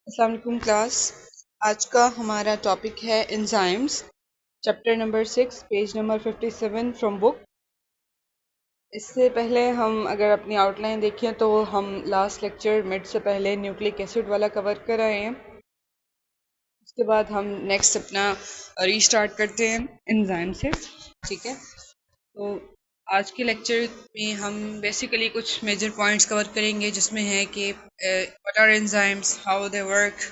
अस्सलाम वालेकुम क्लास। आज का हमारा टॉपिक है enzymes, chapter number 6, page number 57 from book. इससे पहले हम अगर अपनी आउटलाइन देखें तो हम लास्ट लेक्चर मिड से पहले न्यूक्लिक एसिड वाला कवर कर आए हैं। उसके बाद हम नेक्स्ट अपना रीस्टार्ट करते हैं एंजाइम से। ठीक है, तो आज के लेक्चर में हम बेसिकली कुछ मेजर पॉइंट्स कवर करेंगे, जिसमें है कि what are enzymes, how they work,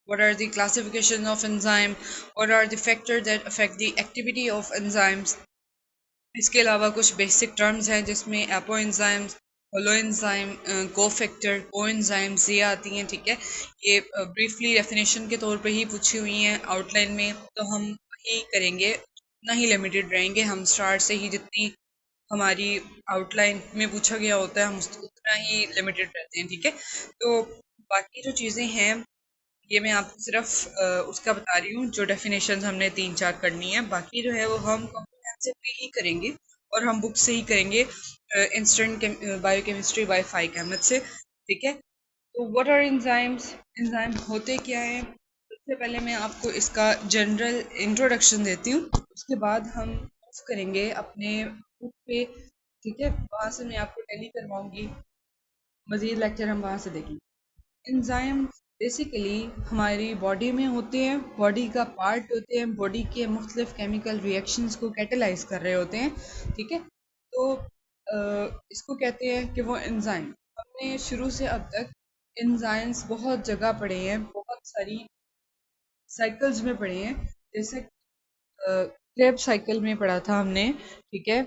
what are the classification of enzyme, what are the factors that affect the activity of enzymes। इसके अलावा कुछ बेसिक टर्म्स हैं जिसमें apo enzymes, holo enzyme, cofactor, को एंजाइम्स ये आती हैं। ठीक है, ये ब्रीफली डेफिनेशन के तौर पे ही पूछी हुई हैं आउटलाइन में, तो हम वही करेंगे, उतना ही लिमिटेड रहेंगे। हम स्टार्ट से ही जितनी हमारी आउटलाइन में पूछा गया होता है हम उतना ही लिमिटेड रहते हैं। ठीक है, तो बाकी जो चीज़ें हैं ये मैं आपको सिर्फ उसका बता रही हूँ, जो डेफिनेशन हमने 3-4 करनी है, बाकी जो है वो हम कॉम्प्रिहेंसिवली ही करेंगे और हम बुक से ही करेंगे, इंस्टेंट बायोकेमिस्ट्री बाय फाइक अहमद से। ठीक है, तो व्हाट आर एंजाइम्स, एंजाइम होते क्या हैं। सबसे पहले मैं आपको इसका जनरल इंट्रोडक्शन देती हूँ, उसके बाद हम मूव करेंगे अपने बुक पे। ठीक है, वहाँ से मैं आपको टेली करवाऊंगी, मज़ीद लेक्चर हम वहाँ से देखेंगे। एंजाइम बेसिकली हमारी बॉडी में होते हैं, बॉडी का पार्ट होते हैं, बॉडी के मुख्तलिफ केमिकल रिएक्शंस को कैटेलाइज कर रहे होते हैं। ठीक है, तो इसको कहते हैं कि वो एंजाइम। हमने शुरू से अब तक एंजाइम्स बहुत जगह पढ़े हैं, बहुत सारी साइकिल्स में पढ़े हैं। जैसे क्रेब साइकिल में पढ़ा था हमने। ठीक है,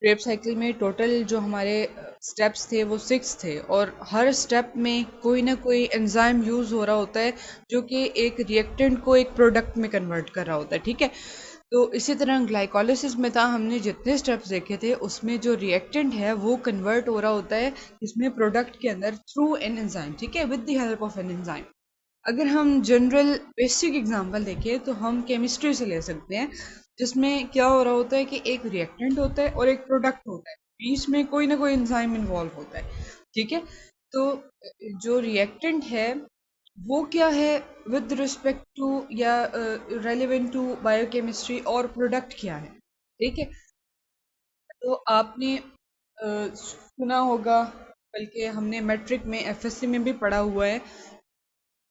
क्रेब साइकिल में टोटल जो हमारे स्टेप्स थे वो 6 थे, और हर स्टेप में कोई ना कोई एंजाइम यूज़ हो रहा होता है जो कि एक रिएक्टेंट को एक प्रोडक्ट में कन्वर्ट कर रहा होता है। ठीक है, तो इसी तरह ग्लाइकोलिसिस में था, हमने जितने स्टेप्स देखे थे उसमें जो रिएक्टेंट है वो कन्वर्ट हो रहा होता है इसमें प्रोडक्ट के अंदर थ्रू एन एंजाइम। ठीक है, with the help of an enzyme. अगर हम जनरल बेसिक एग्जांपल देखें तो हम केमिस्ट्री से ले सकते हैं, जिसमें क्या हो रहा होता है कि एक रिएक्टेंट होता है और एक प्रोडक्ट होता है, बीच में कोई ना कोई एंजाइम इन्वॉल्व होता है। ठीक है, तो जो रिएक्टेंट है वो क्या है विद रिस्पेक्ट टू या रेलेवेंट टू बायोकेमिस्ट्री, और प्रोडक्ट क्या है। ठीक है, तो आपने सुना होगा, बल्कि हमने मैट्रिक में एफएससी में भी पढ़ा हुआ है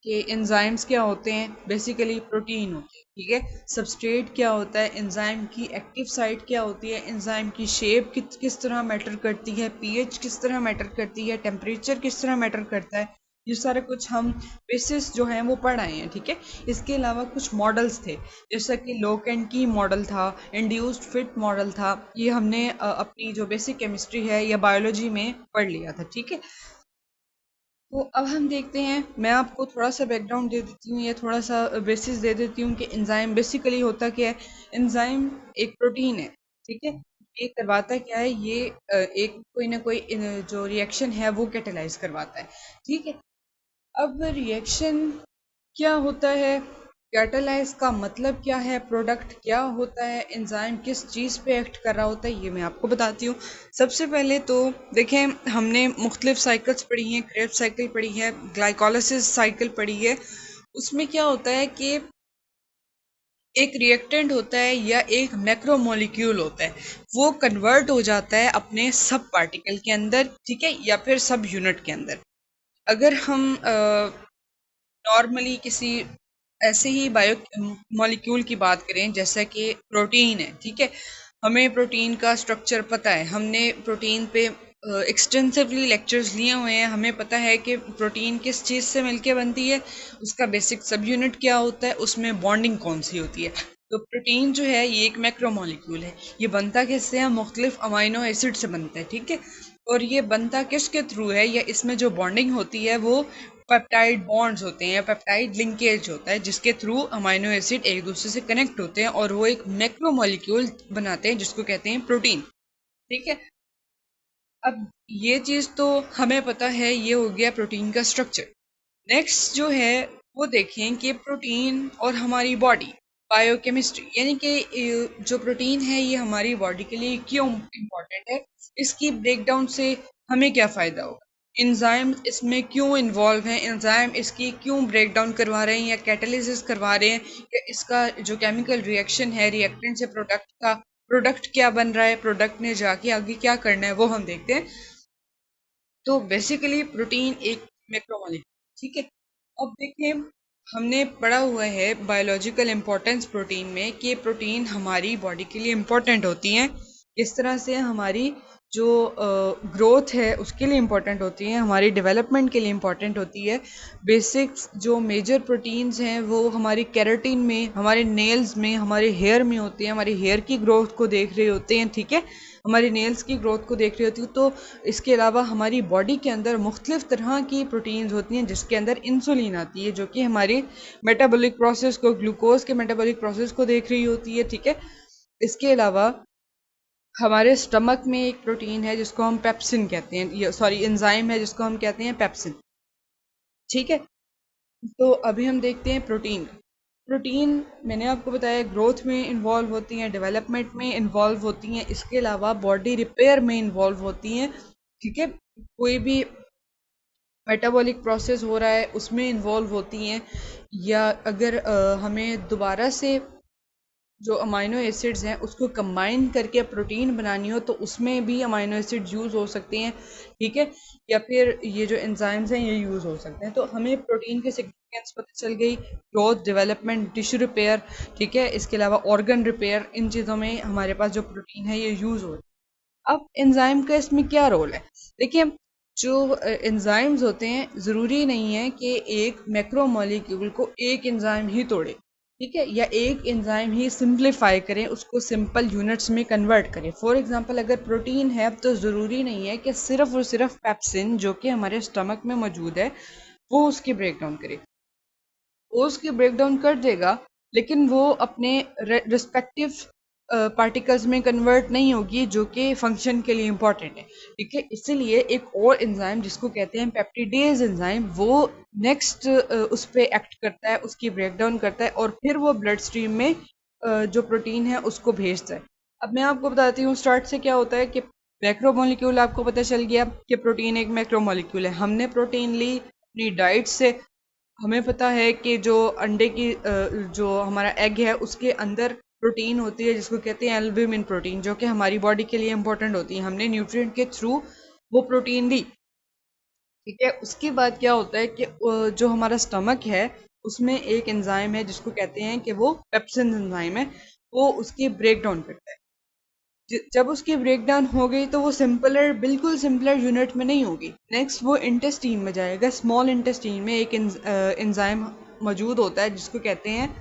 कि एंजाइम्स क्या होते हैं। बेसिकली प्रोटीन होते हैं। ठीक है, सबस्ट्रेट क्या होता है, एंजाइम की एक्टिव साइट क्या होती है, एंजाइम की शेप किस तरह मैटर करती है, पीएच किस तरह मैटर करती है, टेम्परेचर किस तरह मैटर करता है, ये सारा कुछ हम बेसिस जो हैं वो पढ़ आए हैं। ठीक है, इसके अलावा कुछ मॉडल्स थे, जैसा कि लॉक एंड की मॉडल था, इंड्यूस्ड फिट मॉडल था, ये हमने अपनी जो बेसिक केमिस्ट्री है या बायोलॉजी में पढ़ लिया था। ठीक है, तो अब हम देखते हैं, मैं आपको थोड़ा सा बैकग्राउंड दे देती हूँ या थोड़ा सा बेसिस दे देती हूँ कि एंजाइम बेसिकली होता क्या है। एंजाइम एक प्रोटीन है। ठीक है, ये करवाता क्या है, ये एक कोई ना कोई जो रिएक्शन है वो कैटेलाइज करवाता है। ठीक है, अब रिएक्शन क्या होता है, कैटालाइज का मतलब क्या है, प्रोडक्ट क्या होता है, एंजाइम किस चीज़ पे एक्ट कर रहा होता है, ये मैं आपको बताती हूँ। सबसे पहले तो देखें, हमने मुख्तलिफ साइकिल्स पढ़ी हैं, क्रेब साइकिल पढ़ी है, ग्लाइकोलिसिस साइकिल पढ़ी है। उसमें क्या होता है कि एक रिएक्टेंट होता है या एक मैक्रोमोलिक्यूल होता है, वो कन्वर्ट हो जाता है अपने सब पार्टिकल के अंदर। ठीक है, या फिर सब यूनिट के अंदर। अगर हम नॉर्मली किसी ऐसे ही बायो मॉलिक्यूल की बात करें, जैसा कि प्रोटीन है। ठीक है, हमें प्रोटीन का स्ट्रक्चर पता है, हमने प्रोटीन पे एक्सटेंसिवली लेक्चर्स लिए हुए हैं, हमें पता है कि प्रोटीन किस चीज़ से मिलके बनती है, उसका बेसिक सब यूनिट क्या होता है, उसमें बॉन्डिंग कौन सी होती है। तो प्रोटीन जो है ये एक मैक्रोमोलिक्यूल है, ये बनता किससे है, मुख्तलिफ अमाइनो एसिड से बनता है। ठीक है, और ये बनता किसके थ्रू है, या इसमें जो बॉन्डिंग होती है वो पेप्टाइड बॉन्ड्स होते हैं या पेप्टाइड लिंकेज होता है, जिसके थ्रू अमाइनो एसिड एक दूसरे से कनेक्ट होते हैं और वो एक मैक्रोमोलिक्यूल बनाते हैं जिसको कहते हैं प्रोटीन। ठीक है, अब ये चीज़ तो हमें पता है, ये हो गया प्रोटीन का स्ट्रक्चर। नेक्स्ट जो है वो देखें कि प्रोटीन और हमारी बॉडी, बायोकेमिस्ट्री, यानी कि जो प्रोटीन है ये हमारी बॉडी के लिए क्यों इम्पोर्टेंट है, इसकी ब्रेकडाउन से हमें क्या फ़ायदा होगा। एंजाइम इसमें क्यों इन्वॉल्व हैं, एंजाइम इसकी क्यों ब्रेक डाउन करवा रहे हैं या कैटालिसिस करवा रहे हैं, या इसका जो केमिकल रिएक्शन है रिएक्टेंट से प्रोडक्ट का प्रोडक्ट क्या बन रहा है, प्रोडक्ट ने जाके आगे क्या करना है वो हम देखते हैं। तो बेसिकली प्रोटीन एक मैक्रोमोलेक्यूल, ठीक है। अब देखें, हमने पढ़ा हुआ है बायोलॉजिकल इंपॉर्टेंस प्रोटीन में कि प्रोटीन हमारी बॉडी के लिए इंपॉर्टेंट होती हैं। इस तरह से हमारी जो ग्रोथ है उसके लिए इम्पोर्टेंट होती है, हमारी डेवलपमेंट के लिए इम्पोर्टेंट होती है। बेसिक्स जो मेजर प्रोटीन्स हैं वो हमारी केराटिन में, हमारे नेल्स में, हमारे हेयर में होती हैं, हमारी हेयर की ग्रोथ को देख रहे होते हैं, ठीक है, हमारी नेल्स की ग्रोथ को देख रही होती है। तो इसके अलावा हमारी बॉडी के अंदर मुख्तलिफ तरह की प्रोटीन्स होती हैं जिसके अंदर इंसुलिन आती है जो कि हमारी मेटाबॉलिक प्रोसेस को, ग्लूकोज के मेटाबॉलिक प्रोसेस को देख रही होती है, ठीक है। इसके अलावा हमारे स्टमक में एक प्रोटीन है जिसको हम पेप्सिन कहते हैं, सॉरी एंजाइम है जिसको हम कहते हैं पेप्सिन, ठीक है। तो अभी हम देखते हैं प्रोटीन। प्रोटीन मैंने आपको बताया ग्रोथ में इन्वॉल्व होती हैं, डेवलपमेंट में इन्वॉल्व होती हैं, इसके अलावा बॉडी रिपेयर में इन्वॉल्व होती हैं, ठीक है। कोई भी मेटाबॉलिक प्रोसेस हो रहा है उसमें इन्वॉल्व होती हैं, या अगर हमें दोबारा से जो अमाइनो एसिड्स हैं उसको कंबाइन करके प्रोटीन बनानी हो तो उसमें भी अमाइनो एसिड यूज़ हो सकते हैं, ठीक है। या फिर ये जो एंजाइम्स हैं ये यूज़ हो सकते हैं। तो हमें प्रोटीन के सिग्निफिकेंस पता चल गई, ग्रोथ, डेवलपमेंट, टिश्यू रिपेयर, ठीक है। इसके अलावा ऑर्गन रिपेयर, इन चीज़ों में हमारे पास जो प्रोटीन है ये यूज़ हो। अब एंजाइम का इसमें क्या रोल है? देखिए, जो एंजाइम्स होते हैं ज़रूरी नहीं है कि एक मैक्रोमोलेक्यूल को एक एंजाइम ही तोड़े, ठीक है, या एक एंजाइम ही सिंप्लीफाई करें, उसको सिंपल यूनिट्स में कन्वर्ट करें। फॉर एग्जांपल अगर प्रोटीन है तो ज़रूरी नहीं है कि सिर्फ और सिर्फ पेप्सिन जो कि हमारे स्टमक में मौजूद है वो उसकी ब्रेक डाउन करे। वो उसकी ब्रेक डाउन कर देगा, लेकिन वो अपने रिस्पेक्टिव पार्टिकल्स में कन्वर्ट नहीं होगी जो कि फंक्शन के लिए इंपॉर्टेंट है, ठीक है। इसीलिए एक और एंजाइम जिसको कहते हैं पेप्टिडेज एंजाइम, वो नेक्स्ट उस पे एक्ट करता है, उसकी ब्रेक डाउन करता है और फिर वो ब्लड स्ट्रीम में जो प्रोटीन है उसको भेजता है। अब मैं आपको बताती हूँ स्टार्ट से क्या होता है कि मैक्रोमोलिक्यूल, आपको पता चल गया कि प्रोटीन एक मैक्रोमोलिक्यूल है। हमने प्रोटीन ली अपनी डाइट से, हमें पता है कि जो अंडे की जो हमारा एग है उसके अंदर प्रोटीन होती है जिसको कहते हैं एल्ब्यूमिन प्रोटीन, जो कि हमारी बॉडी के लिए इंपॉर्टेंट होती है। हमने न्यूट्रिएंट के थ्रू वो प्रोटीन ली, ठीक है। उसके बाद क्या होता है कि जो हमारा स्टमक है उसमें एक एंजाइम है जिसको कहते हैं कि वो पेप्सिन एंजाइम है, वो उसकी ब्रेक डाउन करता है। जब उसकी ब्रेक डाउन हो गई तो वो सिंपलर, बिल्कुल सिंपलर यूनिट में नहीं होगी, नेक्स्ट वो इंटेस्टीन में जाएगा। स्मॉल इंटेस्टीन में एक एंजाइम मौजूद होता है जिसको कहते हैं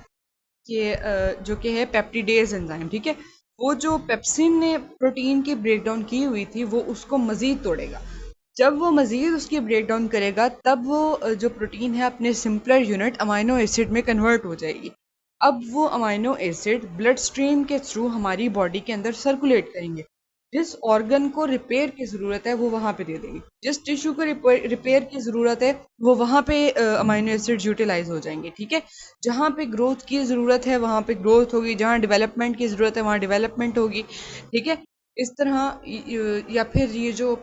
कि जो कि है पेप्टिडेज एंजाइम, ठीक है। वो जो पेप्सिन ने प्रोटीन की ब्रेक डाउन की हुई थी वो उसको मजीद तोड़ेगा। जब वो मजीद उसकी ब्रेक डाउन करेगा तब वो जो प्रोटीन है अपने सिंपलर यूनिट अमाइनो एसिड में कन्वर्ट हो जाएगी। अब वो अमाइनो एसिड ब्लड स्ट्रीम के थ्रू हमारी बॉडी के अंदर सर्कुलेट करेंगे। जिस ऑर्गन को रिपेयर की ज़रूरत है वो वहाँ पे दे देंगे, जिस टिश्यू को रिपेयर की ज़रूरत है वो वहाँ पे अमाइनो एसिड्स यूटिलाइज हो जाएंगे, ठीक है। जहाँ पे ग्रोथ की ज़रूरत है वहाँ पे ग्रोथ होगी, जहाँ डेवलपमेंट की ज़रूरत है वहाँ डेवलपमेंट होगी, ठीक है। इस तरह या फिर ये जो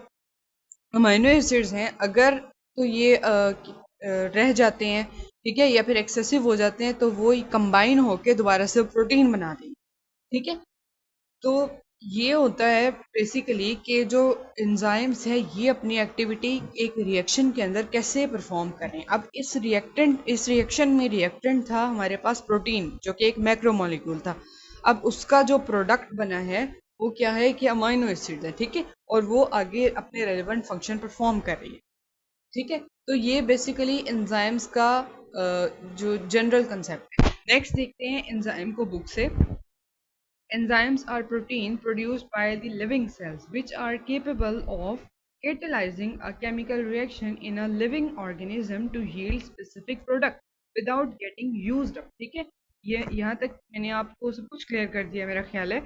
अमाइनो एसिड्स हैं अगर तो ये रह जाते हैं, ठीक है, या फिर एक्सेसिव हो जाते हैं तो वो कंबाइन होके दोबारा से प्रोटीन बना देंगे, ठीक है। तो ये होता है बेसिकली कि जो एंजाइम्स है ये अपनी एक्टिविटी एक रिएक्शन के अंदर कैसे परफॉर्म करें। अब इस रिएक्शन में रिएक्टेंट था हमारे पास प्रोटीन जो कि एक मैक्रोमोलिक्यूल था। अब उसका जो प्रोडक्ट बना है वो क्या है कि अमाइनो एसिड है, ठीक है, और वो आगे अपने रेलेवेंट फंक्शन परफॉर्म कर रही है, ठीक है। तो ये बेसिकली एंजाइम्स का जो जनरल कंसेप्ट है। नेक्स्ट देखते हैं एंजाइम को बुक से। Enzymes are protein produced by the living cells which are capable of catalyzing a chemical reaction in a living organism to yield specific product without getting used up, ठीक है। ये यहाँ तक मैंने आपको सब कुछ क्लियर कर दिया मेरा ख्याल है।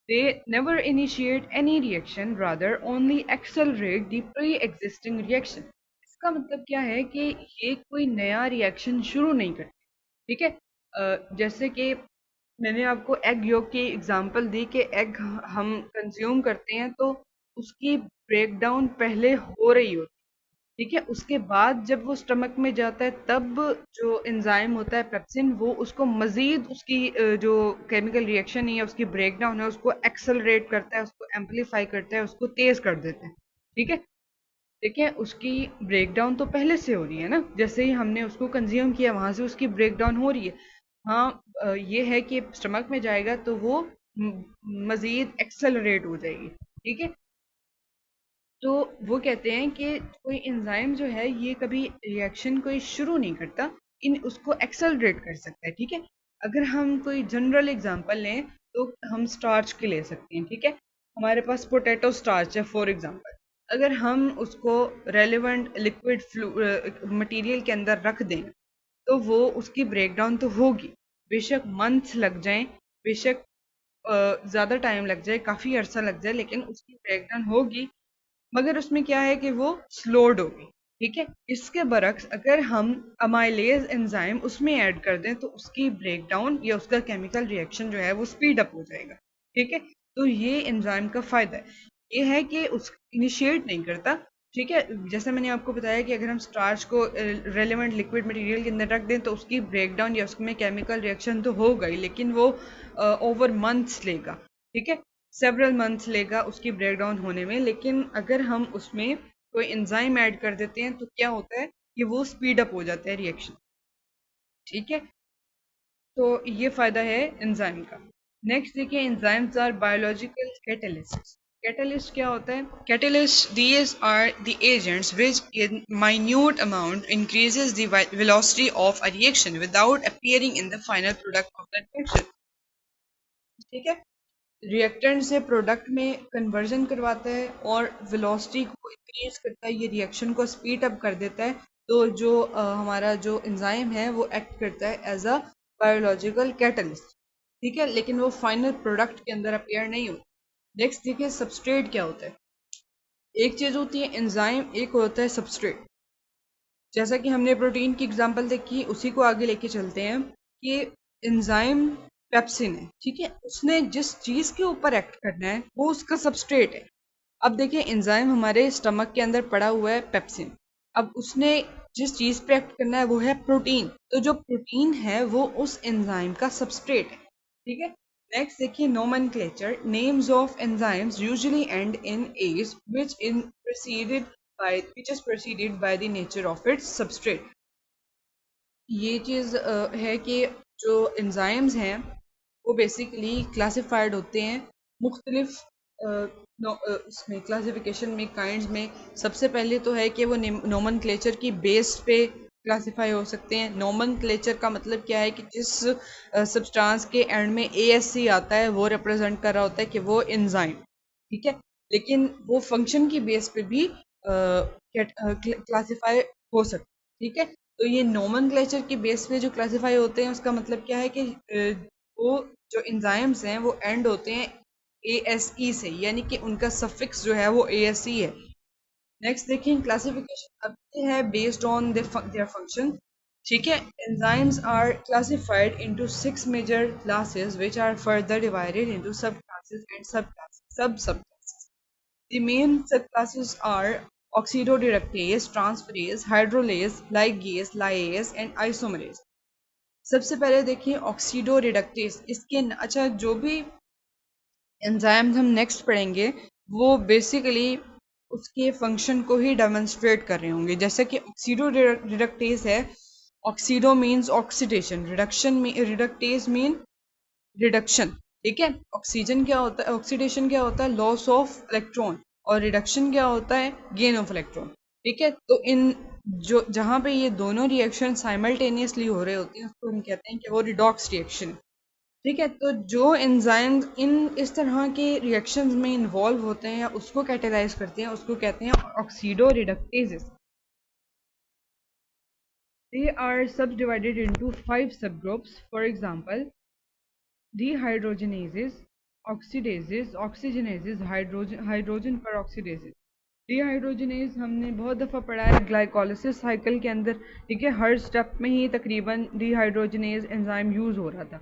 They never initiate any reaction, rather only accelerate the pre-existing reaction। इसका मतलब क्या है कि ये कोई नया रिएक्शन शुरू नहीं करते, ठीक है। जैसे कि मैंने आपको एग योग की एग्जांपल दी कि एग हम कंज्यूम करते हैं तो उसकी ब्रेक डाउन पहले हो रही होती है, ठीक है। उसके बाद जब वो स्टमक में जाता है तब जो एंजाइम होता है पेप्सिन, वो उसको मजीद उसकी जो केमिकल रिएक्शन है या उसकी ब्रेक डाउन है उसको एक्सेलरेट करता है, उसको एम्पलीफाई करता है, उसको तेज कर देता है। ठीक है। देखिए उसकी ब्रेक डाउन तो पहले से हो रही है ना, जैसे ही हमने उसको कंज्यूम किया वहां से उसकी ब्रेक डाउन हो रही है। हाँ, ये है कि स्टमक में जाएगा तो वो मजीद एक्सेलरेट हो जाएगी। ठीक है। तो वो कहते हैं कि कोई एंजाइम जो है ये कभी रिएक्शन कोई शुरू नहीं करता, इन उसको एक्सेलरेट कर सकता है। ठीक है। अगर हम कोई जनरल एग्जांपल लें तो हम स्टार्च के ले सकते हैं। ठीक है। हमारे पास पोटैटो स्टार्च है फॉर एग्जांपल। अगर हम उसको रेलेवेंट लिक्विड मटेरियल के अंदर रख दें तो वो उसकी ब्रेकडाउन तो होगी, बेशक मंथ्स लग जाएं, बेशक ज़्यादा टाइम लग जाए, काफ़ी अरसा लग जाए, लेकिन उसकी ब्रेकडाउन होगी। मगर उसमें क्या है कि वो स्लोड होगी। ठीक है। इसके बरक्स अगर हम अमाइलेज एंजाइम उसमें ऐड कर दें तो उसकी ब्रेकडाउन या उसका केमिकल रिएक्शन जो है वो स्पीड अप हो जाएगा। ठीक है। तो ये एंजाइम का फायदा है, ये है कि उस इनिशिएट नहीं करता। ठीक है। जैसे मैंने आपको बताया कि अगर हम स्टार्च को रेलेवेंट लिक्विड मटेरियल के अंदर रख दें तो उसकी ब्रेकडाउन या उसमें केमिकल रिएक्शन तो होगा ही, लेकिन वो ओवर मंथ्स लेगा। ठीक है। सेवरल मंथ्स लेगा उसकी ब्रेकडाउन होने में। लेकिन अगर हम उसमें कोई एंजाइम ऐड कर देते हैं तो क्या होता है कि वो स्पीड अप हो जाता है रिएक्शन। ठीक है। तो ये फायदा है एंजाइम का। नेक्स्ट देखिए, enzymes are biological catalyst. Catalyst क्या होता है? Catalyst, these are the agents which in minute amount increases the velocity of a reaction without appearing in the final product of the reaction. ठीक है। Reactant से product में conversion करवाता है और वेलोसिटी को इंक्रीज करता है, ये रिएक्शन को स्पीड अप कर देता है। तो जो हमारा जो एंजाइम है वो एक्ट करता है एज अ बायोलॉजिकल कैटलिस्ट। ठीक है। लेकिन वो फाइनल प्रोडक्ट के अंदर अपेयर नहीं होता। नेक्स्ट देखिए, सबस्ट्रेट क्या होता है? एक चीज होती है एंजाइम, एक होता है सबस्ट्रेट। जैसा कि हमने प्रोटीन की एग्जांपल देखी, उसी को आगे लेके चलते हैं कि एंजाइम पेप्सिन है। ठीक है। उसने जिस चीज के ऊपर एक्ट करना है वो उसका सबस्ट्रेट है। अब देखिए एंजाइम हमारे स्टमक के अंदर पड़ा हुआ है पेप्सिन। अब उसने जिस चीज पे एक्ट करना है वो है प्रोटीन, तो जो प्रोटीन है वो उस एंजाइम का सबस्ट्रेट है। ठीक है। नेक्स्ट देखिए, nomenclature, names of enzymes usually end in ase which is preceded by the nature of its substrate। ये चीज़ है कि जो एंजाइम्स हैं वो बेसिकली क्लासिफाइड होते हैं मुख्तलिफ उसमें क्लासिफिकेशन में, काइंड्स में। सबसे पहले तो है कि वो नोमेनक्लेचर की बेस पे क्लासिफाई हो सकते हैं। नोमेनक्लेचर का मतलब क्या है कि जिस सब्सटेंस के एंड में ASC आता है वो रिप्रेजेंट कर रहा होता है कि वो एंजाइम। ठीक है। लेकिन वो फंक्शन की बेस पे भी क्लासिफाई हो सकता है। ठीक है। तो ये नोमेनक्लेचर की बेस पे जो क्लासिफाई होते हैं उसका मतलब क्या है कि वो जो एंजाइम्स हैं वो एंड होते हैं ASE से, यानी कि उनका सफिक्स जो है वो ASE है। नेक्स्ट देखिए, क्लासिफिकेशन अब ये है बेस्ड ऑन देयर फंक्शन। ठीक है। Enzymes are classified into 6 major classes which are further divided into sub classes and sub classes, sub classes. The main subclasses are oxidoreductase, transferase, hydrolase, ligase, lyase and isomerase। सबसे पहले देखिए ऑक्सीडोरिडक्टेज, इसके अच्छा जो भी enzymes हम नेक्स्ट पढ़ेंगे वो बेसिकली उसके फंक्शन को ही डेमोन्स्ट्रेट कर रहे होंगे। जैसे कि ऑक्सीडोरिडक्टेज है, ऑक्सीडो मीन्स ऑक्सीडेशन, रिडक्शन में रिडक्टेज मीन रिडक्शन। ठीक है। ऑक्सीजन क्या होता है, ऑक्सीडेशन क्या होता है, लॉस ऑफ इलेक्ट्रॉन, और रिडक्शन क्या होता है, गेन ऑफ इलेक्ट्रॉन। ठीक है। तो इन जो जहाँ पे ये दोनों रिएक्शन साइमल्टेनियसली हो रहे होते हैं उसको हम कहते हैं कि वो रिडॉक्स रिएक्शन। ठीक है। तो जो एंजाइम इन इस तरह के रिएक्शंस में इन्वॉल्व होते हैं या उसको कैटेलाइज करते हैं उसको कहते हैं oxido रिडक्टेजेस। They are subdivided into 5 subgroups. For example, dehydrogenases, oxidases, oxygenases, hydrogen peroxidases। Dehydrogenase हमने बहुत दफ़ा पढ़ा है ग्लाइकोलिसिस साइकिल के अंदर। ठीक है। हर स्टेप में ही तकरीबन डिहाइड्रोजनेज एंजाइम यूज़ हो रहा था,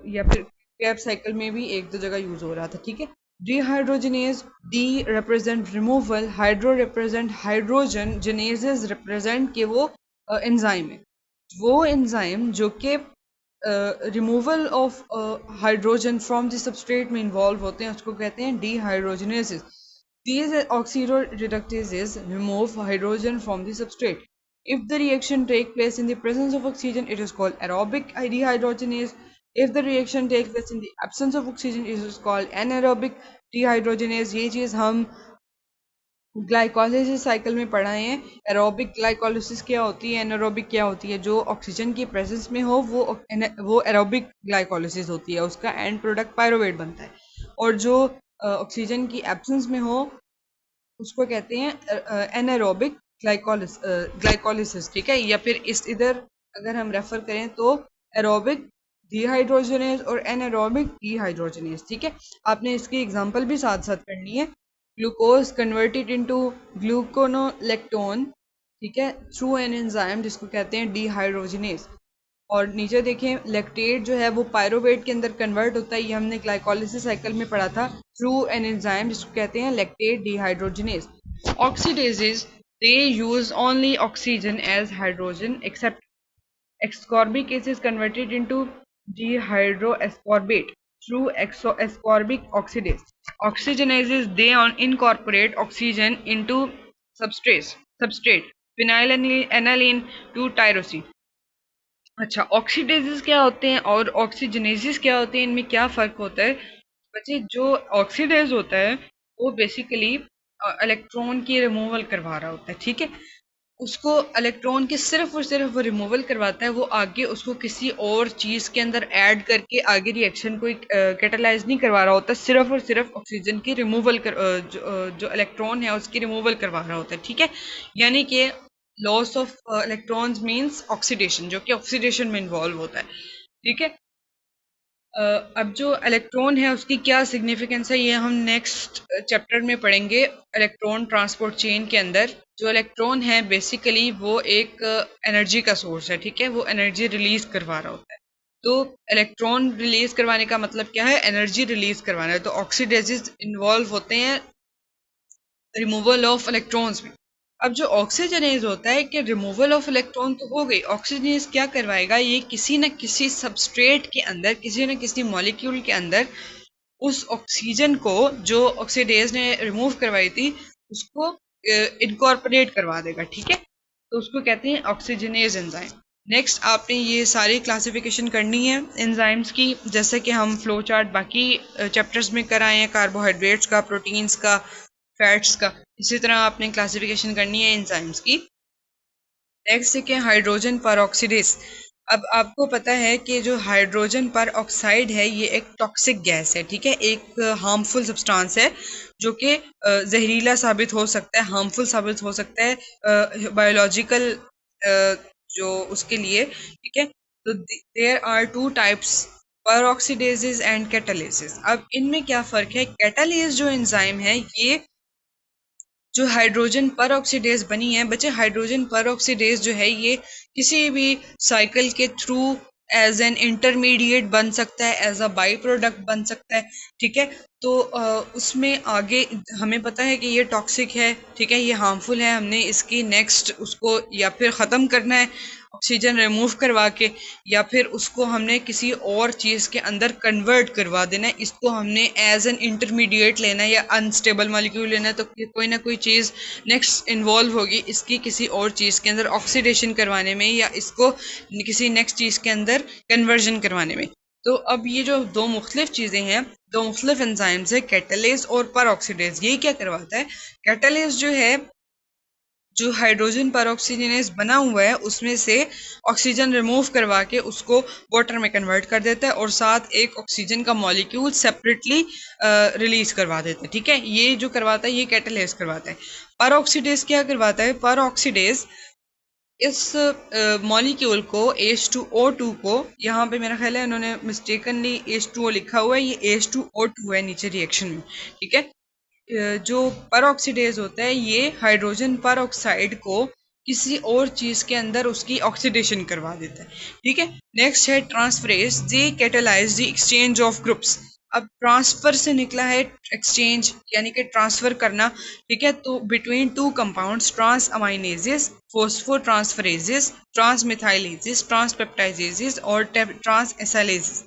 या फिर कैप साइकिल में भी एक दो जगह यूज़ हो रहा था। ठीक है। Dehydrogenase, D represent removal, hydro represent hydrogen, genases represent कि वो एंजाइम है, वो एंजाइम जो कि removal of hydrogen from the substrate में इन्वॉल्व होते हैं उसको कहते हैं डीहाइड्रोजनेसिस. These oxidoreductases remove hydrogen from the substrate. If the reaction takes place in the presence of oxygen, it is called aerobic dehydrogenase. If the reaction takes place in the absence of oxygen, it is called anaerobic dehydrogenase. ये चीज़ हम glycolysis cycle में पढ़ाए हैं. Aerobic glycolysis क्या होती है, anaerobic क्या होती है. जो ऑक्सीजन की प्रेजेंस में हो वो एरोबिक ग्लाइकोलिसिस होती है, उसका एंड प्रोडक्ट पायरोवेट बनता है. और जो ऑक्सीजन की एब्सेंस में हो उसको कहते हैं एनारोबिक ग्लाइकोलिसिस. ठीक है, या फिर इस इधर अगर हम रेफर करें तो एरोबिक डिहाइड्रोजनेज और एनारोबिक डिहाइड्रोजनेज. ठीक है, आपने इसकी एग्जांपल भी साथ साथ करनी है. ग्लूकोज कन्वर्टेड इनटू ग्लूकोनोलेक्टोन, ठीक है, थ्रू एन एंजाइम जिसको कहते हैं डिहाइड्रोजनेज. और नीचे देखें लैक्टेट जो है वो पायरोवेट के अंदर कन्वर्ट होता है, ये हमने ग्लाइकोलिसिस साइकिल में पढ़ा था, थ्रू एन एंजाइम जिसको कहते हैं lactate dehydrogenase. Oxidases they use only oxygen as hydrogen accept ascorbic acid converted into dehydroascorbate through ascorbic oxidase. Oxygenases they incorporate oxygen into substrate phenylalanine to tyrosine. अच्छा, ऑक्सीडेजेस क्या होते हैं और ऑक्सीजनेसिस क्या होते हैं, इनमें क्या फ़र्क होता है बच्चे. जो ऑक्सीडेज होता है वो बेसिकली इलेक्ट्रॉन की रिमूवल करवा रहा होता है. ठीक है, उसको इलेक्ट्रॉन के सिर्फ और सिर्फ वो रिमूवल करवाता है, वो आगे उसको किसी और चीज़ के अंदर ऐड करके आगे रिएक्शन को कैटलाइज नहीं करवा रहा होता, सिर्फ और सिर्फ ऑक्सीजन की रिमूवल जो इलेक्ट्रॉन है उसकी रिमूवल करवा रहा होता है. ठीक है, यानी कि loss of electrons means oxidation, जो कि ऑक्सीडेशन में इन्वॉल्व होता है. ठीक है, अब जो इलेक्ट्रॉन है उसकी क्या सिग्निफिकेंस है ये हम नेक्स्ट चैप्टर में पढ़ेंगे. इलेक्ट्रॉन ट्रांसपोर्ट चेन के अंदर जो इलेक्ट्रॉन है बेसिकली वो एक एनर्जी का सोर्स है. ठीक है, वो एनर्जी रिलीज करवा रहा होता है. तो इलेक्ट्रॉन रिलीज करवाने का मतलब क्या है, एनर्जी रिलीज करवाना है. तो ऑक्सीडेजेस इन्वॉल्व होते हैं रिमूवल ऑफ इलेक्ट्रॉन्स में. अब जो ऑक्सीजनेज होता है कि रिमूवल ऑफ इलेक्ट्रॉन तो हो गई, ऑक्सीजनेज क्या करवाएगा, ये किसी न किसी सबस्ट्रेट के अंदर किसी न किसी मॉलिक्यूल के अंदर उस ऑक्सीजन को जो ऑक्सीडेज ने रिमूव करवाई थी उसको इनकॉर्पोरेट करवा देगा. ठीक है, तो उसको कहते हैं ऑक्सीजनेज एंजाइम. नेक्स्ट आपने ये सारी क्लासिफिकेशन करनी है एंजाइम्स की, जैसे कि हम फ्लो चार्ट बाकी चैप्टर्स में कराए हैं, कार्बोहाइड्रेट्स का, प्रोटीन्स का, फैट्स का. इसी तरह आपने क्लासिफिकेशन करनी है एंजाइम्स की. नेक्स्ट है कि हाइड्रोजन परऑक्सीडेज. अब आपको पता है कि जो हाइड्रोजन पर ऑक्साइड है ये एक टॉक्सिक गैस है. ठीक है, एक हार्मफुल सब्सटेंस है जो कि जहरीला साबित हो सकता है, हार्मफुल साबित हो सकता है बायोलॉजिकल जो उसके लिए. ठीक है, तो there are two types, peroxidases and catalases. अब इनमें क्या फ़र्क है, कैटालेस जो एंजाइम है ये जो हाइड्रोजन परऑक्सीडेज बनी है बच्चे, हाइड्रोजन परऑक्सीडेज जो है ये किसी भी साइकिल के थ्रू एज एन इंटरमीडिएट बन सकता है, एज अ बाई प्रोडक्ट बन सकता है. ठीक है, तो उसमें आगे हमें पता है कि ये टॉक्सिक है. ठीक है, ये हार्मफुल है, हमने इसकी नेक्स्ट उसको या फिर ख़त्म करना है ऑक्सीजन रिमूव करवा के, या फिर उसको हमने किसी और चीज़ के अंदर कन्वर्ट करवा देना है. इसको हमने एज एन इंटरमीडिएट लेना है या अनस्टेबल मॉलिक्यूल लेना है, तो कोई ना कोई चीज़ नेक्स्ट इन्वॉल्व होगी इसकी किसी और चीज़ के अंदर ऑक्सीडेशन करवाने में या इसको किसी नेक्स्ट चीज़ के अंदर कन्वर्जन करवाने में. तो अब ये जो दो मुख्तलिफ चीज़ें हैं, दो मुख्तलिफ एंजाइम्स है, कैटालेस और परऑक्सीडेज. ये क्या करवाता है, कैटालेस जो है जो हाइड्रोजन परऑक्सीजनेज बना हुआ है उसमें से ऑक्सीजन रिमूव करवा के उसको वाटर में कन्वर्ट कर देता है और साथ एक ऑक्सीजन का मॉलिक्यूल सेपरेटली रिलीज करवा देता है. ठीक है, ये जो करवाता है ये कैटालेस करवाता है. परऑक्सीडेज क्या करवाता है, परऑक्सीडेज इस मॉलिक्यूल को H2O2 को, यहाँ पे मेरा ख्याल है उन्होंने मिस्टेकनली H2O लिखा हुआ है, ये H2O2 है नीचे रिएक्शन में. ठीक है, जो परऑक्सीडेज होता है ये हाइड्रोजन परऑक्साइड को किसी और चीज़ के अंदर उसकी ऑक्सीडेशन करवा देता है. ठीक है, नेक्स्ट है transferase, they catalyse the exchange of groups. अब ट्रांसफर से निकला है एक्सचेंज, यानी कि ट्रांसफर करना, ठीक है। तो between two compounds, transaminases, phosphotransferases, transmethylases, transpeptidases और ट्रांस एसाइलेजेस।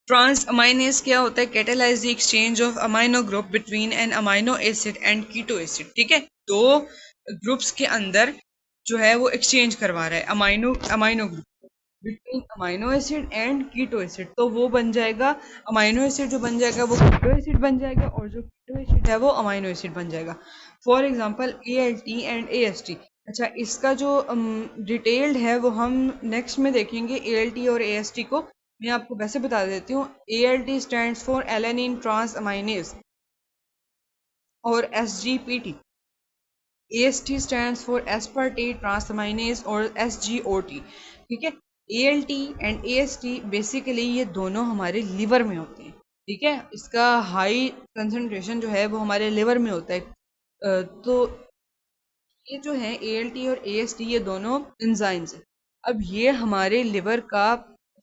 ट्रांस अमाइनेज क्या होता है? Catalyse the exchange of amino group between an amino acid and keto acid, ठीक है। दो ग्रुप्स के अंदर जो है वो एक्सचेंज करवा रहा है amino amino group between amino acid and keto acid. तो वो बन जाएगा अमाइनो एसिड, जो बन जाएगा वो कीटो एसिड बन जाएगा, और जो कीटो एसिड है वो अमाइनो एसिड बन जाएगा। For example ALT and AST। अच्छा, इसका जो डिटेल्ड है वो हम नेक्स्ट में देखेंगे, ALT और AST को। मैं आपको वैसे बता देती हूँ। ALT stands for alanine transaminase और SGPT। AST stands for aspartate transaminase और SGOT, ठीक है। ALT एंड AST बेसिकली ये दोनों हमारे लिवर में होते हैं, ठीक है। इसका हाई कंसंट्रेशन जो है वो हमारे लिवर में होता है। तो ये जो है ALT और AST ये दोनों एंजाइम्स हैं। अब ये हमारे लिवर का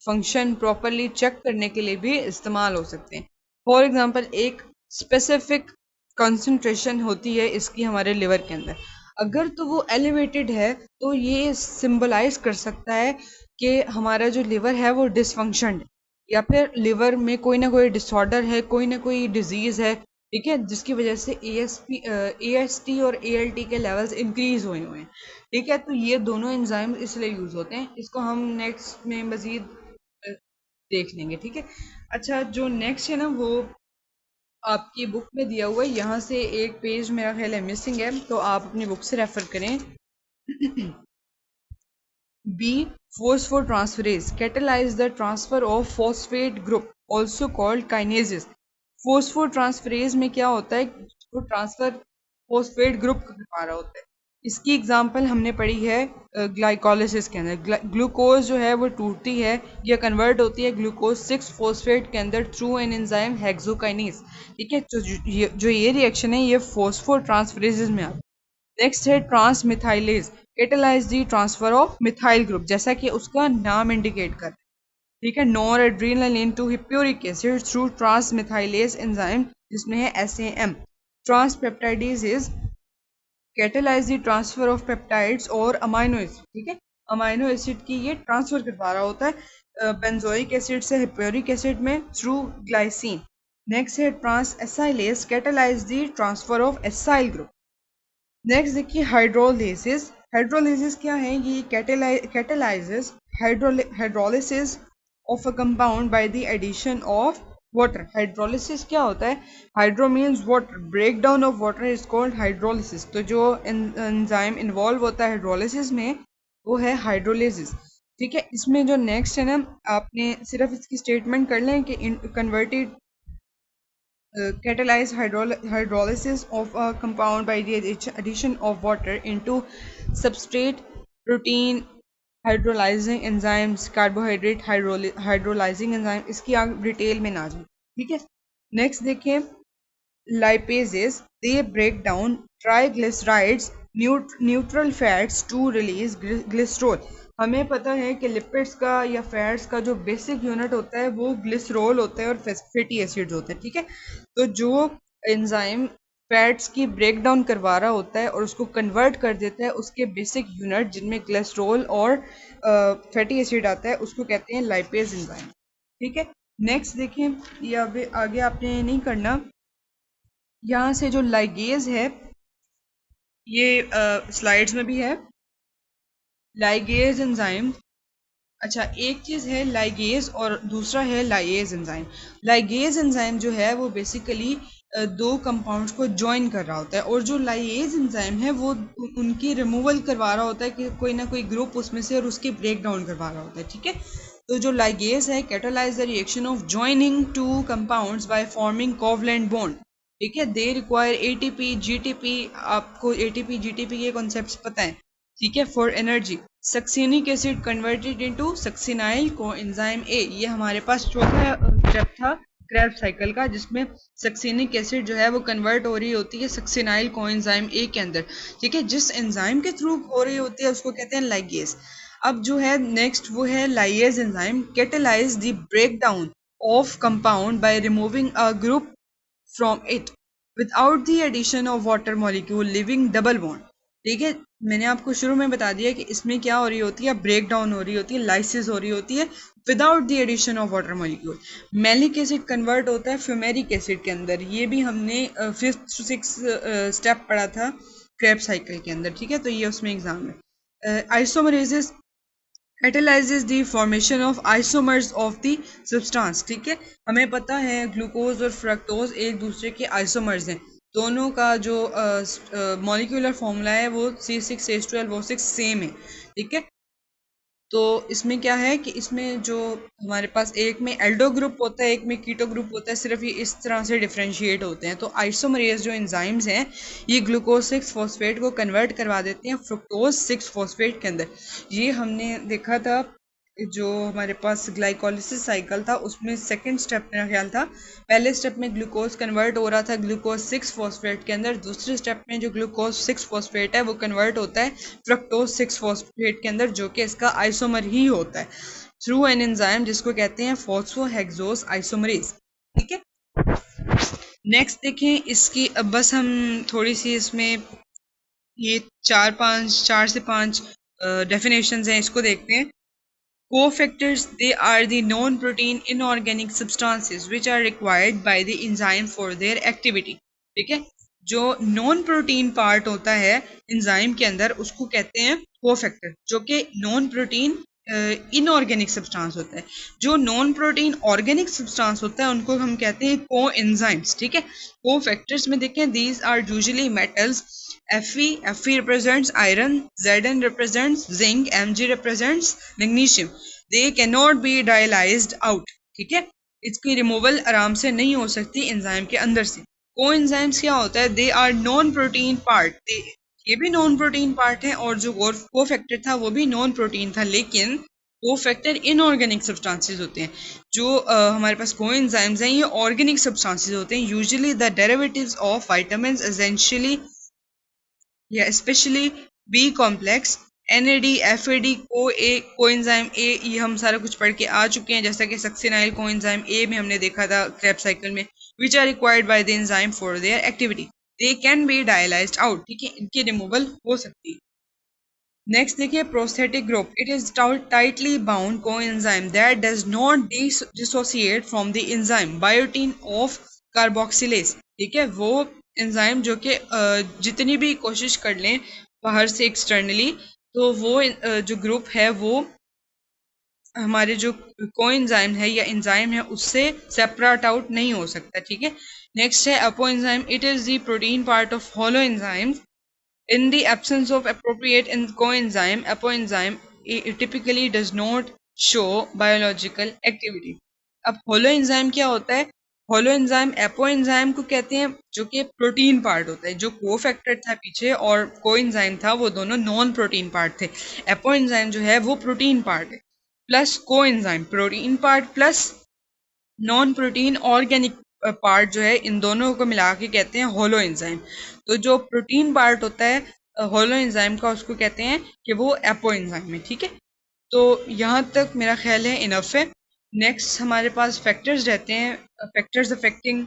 फंक्शन प्रॉपरली चेक करने के लिए भी इस्तेमाल हो सकते हैं। फॉर एग्जांपल एक स्पेसिफिक कंसंट्रेशन होती है इसकी हमारे लिवर के अंदर, अगर तो वो एलिवेटेड है तो ये सिंबलाइज कर सकता है कि हमारा जो लिवर है वो डिसफंक्शन है, या फिर लिवर में कोई ना कोई डिसऑर्डर है, कोई ना कोई डिजीज है, ठीक है, जिसकी वजह से AST और ALT के लेवल्स इंक्रीज हुए हैं, ठीक है। तो ये दोनों एंजाइम इसलिए यूज होते हैं। इसको हम नेक्स्ट में मजीद देख लेंगे, ठीक है। अच्छा, जो नेक्स्ट है ना वो आपकी बुक में दिया हुआ है। यहाँ से एक पेज मेरा ख्याल है मिसिंग है, तो आप अपनी बुक से रेफर करें। B. Phosphotransferase catalyze the transfer of phosphate group, also called kinases. Phosphotransferase में क्या होता है? वो ट्रांसफर फोस्फेट ग्रुप करवा रहा होता है। इसकी एग्जांपल हमने पढ़ी है ग्लाइकोलिसिस के अंदर। ग्लूकोज जो है वो टूटती है या कन्वर्ट होती है ग्लूकोज 6 फोस्फेट के अंदर थ्रू एन एंजाइम हेक्सोकाइनेज, ठीक है। तो जो ये रिएक्शन है ये फोस्फोट्रांसफरेज में आता है। नेक्स्ट है transmethylase catalyse the transfer of methyl group, जैसा कि उसका नाम इंडिकेट कर, ठीक है। Noradrenaline to hippuric acid through transmethylase enzyme, जिसमें है SAM। Transpeptidase catalyse the transfer of peptides और अमाइनो एसिड, ठीक है। अमाइनो एसिड की ये ट्रांसफर करवा रहा होता है बेंजोइक एसिड से हिप्यूरिक एसिड में थ्रू ग्लाइसिन। नेक्स्ट है transacylase catalyse the transfer of acyl group. Next देखिए हाइड्रोलिसिस। हाइड्रोलिसिस क्या है? ये catalyses hydrolysis of a compound by the addition of water. Hydrolysis क्या होता है? Hydro means water, break down of water is called hydrolysis. तो जो enzyme involve होता है हाइड्रोलिसिस में वो है हाइड्रोलिसिस, ठीक है। इसमें जो नेक्स्ट है ना, आपने सिर्फ इसकी स्टेटमेंट कर लें कि converted catalyze hydrolysis of a compound by the addition of water into substrate, protein hydrolyzing enzymes, carbohydrate hydrolyzing enzyme। इसकी आप डिटेल में ना जाए, ठीक है। नेक्स्ट देखें lipases, they break down triglycerides, neutral fats to release glycerol। हमें पता है कि लिपिड्स का या फैट्स का जो बेसिक यूनिट होता है वो ग्लिसरॉल होता है और फैटी एसिड्स होते हैं, ठीक है। तो जो एंजाइम फैट्स की ब्रेक डाउन करवा रहा होता है और उसको कन्वर्ट कर देता है उसके बेसिक यूनिट जिनमें ग्लिसरॉल और फैटी एसिड आता है, उसको कहते हैं लाइपेज एंजाइम, ठीक है। नेक्स्ट देखें, ये आगे आपने नहीं करना। यहाँ से जो लाइगेज है ये स्लाइड्स में भी है, लाइगेज एंजाइम। अच्छा, एक चीज़ है लाइगेज और दूसरा है लाइएज एंजाइम। लाइगेज एंजाइम जो है वो बेसिकली दो कंपाउंड्स को ज्वाइन कर रहा होता है, और जो लाइएज एंजाइम है वो उनकी रिमूवल करवा रहा होता है कि कोई ना कोई ग्रुप उसमें से, और उसकी ब्रेक डाउन करवा रहा होता है, ठीक है। तो जो लाइगेज है catalyse the reaction of joining two compounds by forming covalent bond, ठीक है। They require ATP GTP। आपको ATP GTP के कॉन्सेप्ट्स पता है, ठीक है, for energy. Succinic acid converted into succinyl coenzyme A। ये हमारे पास चौथा स्टेप था क्रेब्स साइकिल का, जिसमें सक्सिनिक एसिड जो है वो कन्वर्ट हो रही होती है सक्सिनाइल कोएंजाइम A के अंदर, ठीक है। जिस एंजाइम के थ्रू हो रही होती है उसको कहते हैं लाइगेज। अब जो है नेक्स्ट वो है lyase enzyme catalyze the break down of compound by removing a group from it without the addition of water molecule leaving double bond. ठीक है, मैंने आपको शुरू में बता दिया कि इसमें क्या हो रही होती है, ब्रेक डाउन हो रही होती है, लाइसिस हो रही होती है without the addition of water molecule. Malic acid convert होता है फ्यूमेरिक एसिड के अंदर. ये भी हमने 5th to 6th स्टेप पढ़ा था क्रेब्स साइकिल के अंदर. ठीक है, तो ये उसमें एग्जाम है. आइसोमरेसिस catalyzes the formation of isomers of the substance. ठीक है, हमें पता है ग्लूकोज और फ्रक्टोज एक दूसरे के आइसोमर्स हैं. दोनों का जो मॉलिक्यूलर फॉर्मूला है वो C6H12O6 सेम है. ठीक है, तो इसमें क्या है कि इसमें जो हमारे पास एक में एल्डो ग्रुप होता है, एक में कीटो ग्रुप होता है, सिर्फ ये इस तरह से डिफरेंशिएट होते हैं. तो आइसोमरेज जो एंजाइम्स हैं ये ग्लूकोज 6 फॉस्फेट को कन्वर्ट करवा देते हैं फ्रुक्टोज 6 फॉस्फेट के अंदर. ये हमने देखा था जो हमारे पास ग्लाइकोलिसिस साइकिल था उसमें सेकंड स्टेप मेरा ख्याल था. पहले स्टेप में ग्लूकोज कन्वर्ट हो रहा था ग्लूकोज 6 फॉस्फेट के अंदर. दूसरे स्टेप में जो ग्लूकोज 6 फॉस्फेट है वो कन्वर्ट होता है फ्रक्टोज 6 फॉस्फेट के अंदर, जो कि इसका आइसोमर ही होता है थ्रू एन एंजाइम जिसको कहते हैं फॉस्फोहेक्सोस आइसोमरेज. ठीक है, नेक्स्ट देखें इसकी. अब बस हम थोड़ी सी इसमें ये 4 से 5 डेफिनेशंस हैं, इसको देखते हैं. Cofactors, they are the non-protein inorganic substances which are required by the enzyme for their activity. ठीक है, जो नॉन प्रोटीन पार्ट होता है एंजाइम के अंदर उसको कहते हैं कोफैक्टर, जो कि नॉन प्रोटीन इनऑर्गेनिक सब्सटेंस होता है. जो नॉन प्रोटीन ऑर्गेनिक सब्सटेंस होता है उनको हम कहते हैं को एंजाइम्स. ठीक है, कोफैक्टर्स में देखें these are usually metals. Fe represents iron, Zn represents zinc, Mg represents magnesium. They cannot be dialyzed out. ठीक है, इसकी रिमूवल आराम से नहीं हो सकती एंजाइम के अंदर से. कोएंजाइम्स क्या होता है, they are non protein part. ये भी नॉन प्रोटीन पार्ट है और जो कोफैक्टर था वो भी नॉन प्रोटीन था, लेकिन कोफैक्टर इनऑर्गेनिक सब्सटेंसेस होते हैं. जो हमारे पास कोएंजाइम्स हैं ये ऑर्गेनिक सब्सटेंसेस होते हैं, usually the derivatives of vitamins essentially या specially B complex, NAD, FAD, coenzyme A, ये हम सारा कुछ पढ़ के आ चुके हैं. जैसा कि सक्सिनाइल कोएंजाइम ए में हमने देखा था क्रेब्स साइकिल में, which are required by the enzyme for their activity. They can be dialysed out. ठीक है, इनकी रिमूवल हो सकती है. नेक्स्ट देखिए prosthetic group. It is tightly bound coenzyme that does not dissociate from the enzyme biotin of carboxylase. ठीक है, वो एंजाइम जो कि जितनी भी कोशिश कर लें बाहर से एक्सटर्नली, तो वो जो ग्रुप है वो हमारे जो कोएंजाइम है या एंजाइम है उससे सेपरेट आउट नहीं हो सकता. ठीक है, नेक्स्ट है apoenzyme. It is the protein part of holoenzyme. In the absence of appropriate coenzyme, apoenzyme typically does not show biological activity. अब होलो एंजाइम क्या होता है, होलो एंजाइम एपोएंजाइम को कहते हैं जो कि प्रोटीन पार्ट होता है. जो कोफैक्टर था पीछे और कोएंजाइम था वो दोनों नॉन प्रोटीन पार्ट थे. एपोएंजाइम जो है वो प्रोटीन पार्ट है plus coenzyme protein part plus non protein organic part जो है, इन दोनों को मिला के कहते हैं होलो एंजाइम. तो जो प्रोटीन पार्ट होता है होलो एंजाइम का उसको कहते हैं कि वो एपो एंजाइम है. ठीक है, तो यहाँ तक मेरा ख्याल है इनफ है. नेक्स्ट हमारे पास फैक्टर्स रहते हैं, factors affecting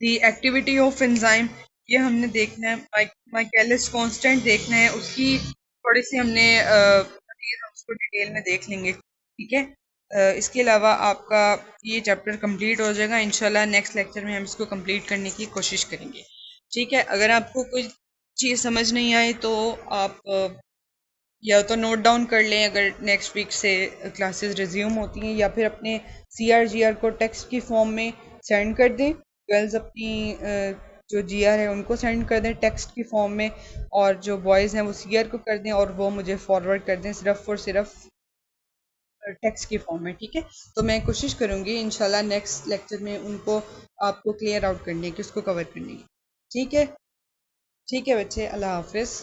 the activity of enzyme. ये हमने देखना है, माइकलिस कांस्टेंट देखना है, उसकी थोड़ी सी हमने उसको डिटेल में देख लेंगे. ठीक है, इसके अलावा आपका ये चैप्टर कंप्लीट हो जाएगा इंशाल्लाह. नेक्स्ट लेक्चर में हम इसको कंप्लीट करने की कोशिश करेंगे. ठीक है, अगर आपको कोई चीज़ समझ नहीं आए तो आप या तो नोट डाउन कर लें अगर नेक्स्ट वीक से क्लासेस रिज्यूम होती हैं, या फिर अपने CR GR को टेक्स्ट की फॉर्म में सेंड कर दें. गर्ल्स अपनी जो GR है उनको सेंड कर दें टेक्स्ट की फॉर्म में, और जो बॉयज़ हैं वो CR को कर दें और वो मुझे फॉरवर्ड कर दें सिर्फ और सिर्फ टेक्स्ट की फॉर्म में. ठीक है, तो मैं कोशिश करूँगी इंशाल्लाह नेक्स्ट लेक्चर में उनको आपको क्लियर आउट करने की, उसको कवर करने की. ठीक है, ठीक है बच्चे, अल्लाह हाफिज़.